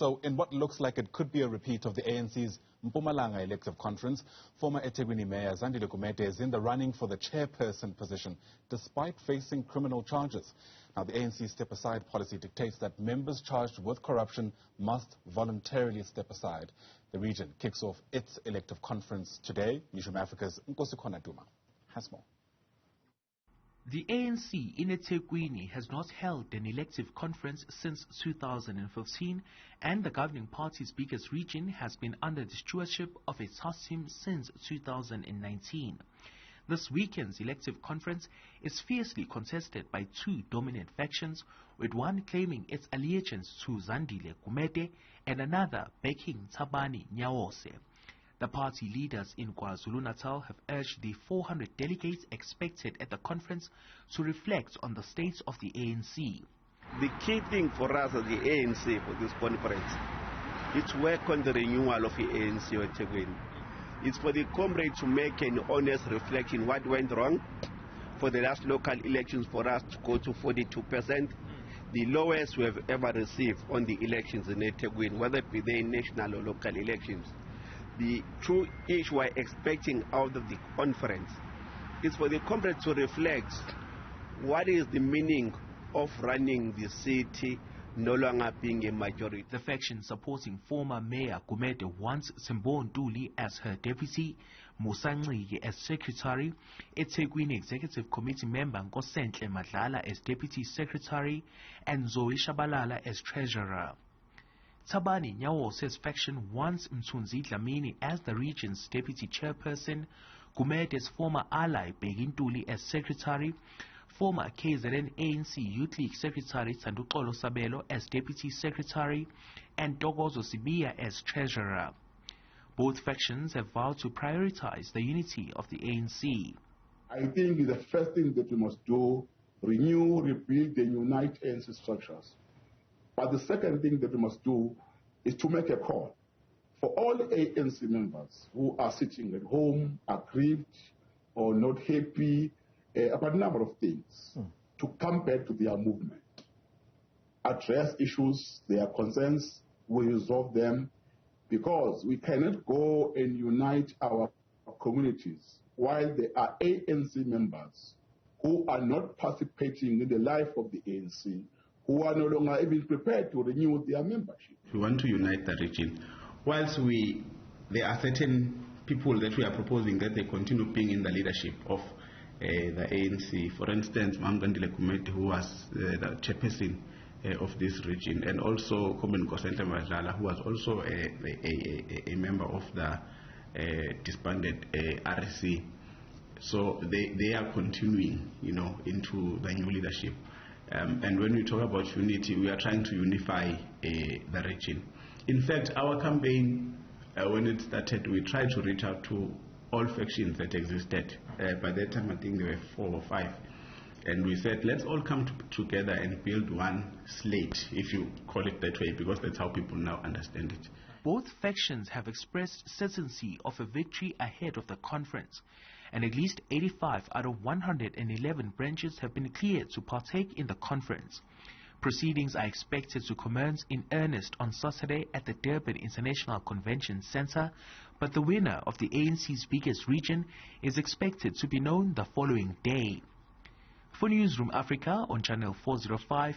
So in what looks like it could be a repeat of the ANC's Mpumalanga elective conference, former eThekwini Mayor Zandile Gumede is in the running for the chairperson position, despite facing criminal charges. Now, the ANC step-aside policy dictates that members charged with corruption must voluntarily step aside. The region kicks off its elective conference today. Newzroom Afrika's Nkosikhona Duma has more. The ANC in eThekwini has not held an elective conference since 2015, and the governing party's biggest region has been under the stewardship of its host team since 2019. This weekend's elective conference is fiercely contested by two dominant factions, with one claiming its allegiance to Zandile Gumede and another backing Thabani Nyawo-se. The party leaders in KwaZulu-Natal have urged the 400 delegates expected at the conference to reflect on the state of the ANC. The key thing for us as the ANC for this conference is to work on the renewal of the ANC at eThekwini. It's for the comrades to make an honest reflection what went wrong for the last local elections for us to go to 42%, the lowest we have ever received on the elections in eThekwini, whether it be the national or local elections. The true issue we're expecting out of the conference is for the comrades to reflect what is the meaning of running the city no longer being a majority. The faction supporting former Mayor Gumede wants Simbo Ntuli as her deputy, Musangxi as secretary, eThekwini Executive Committee member Nkosikhona Madlala as deputy secretary, and Zoe Shabalala as treasurer. Thabani Nyawo-se's faction wants Mthunzi Dlamini as the region's deputy chairperson, Gumede's former ally Bheki Ntuli as secretary, former KZN ANC Youth League Secretary Tsanduxolo Sabelo as Deputy Secretary, and Tokozo Sibiya as Treasurer. Both factions have vowed to prioritize the unity of the ANC. I think the first thing that we must do, renew, rebuild, and unite ANC structures. But the second thing that we must do is to make a call for all the ANC members who are sitting at home, aggrieved or not happy, about a number of things, to come back to their movement, address issues, their concerns, we resolve them, because we cannot go and unite our communities while there are ANC members who are not participating in the life of the ANC, who are no longer even prepared to renew their membership. We want to unite the region. Whilst there are certain people that we are proposing that they continue being in the leadership of the ANC. For instance, Zandile Gumede, who was the chairperson of this region, and also Nkosikhona Duma, who was also a member of the disbanded RC. So they are continuing, into the new leadership. And when we talk about unity, we are trying to unify the region. In fact, our campaign, when it started, we tried to reach out to all factions that existed. By that time, I think there were 4 or 5. And we said, let's all come together and build one slate, if you call it that way, because that's how people now understand it. Both factions have expressed certainty of a victory ahead of the conference, and at least 85 out of 111 branches have been cleared to partake in the conference. Proceedings are expected to commence in earnest on Saturday at the Durban International Convention Center, but the winner of the ANC's biggest region is expected to be known the following day. For Newzroom Afrika on Channel 405,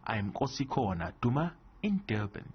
I am Nkosikhona Duma in Durban.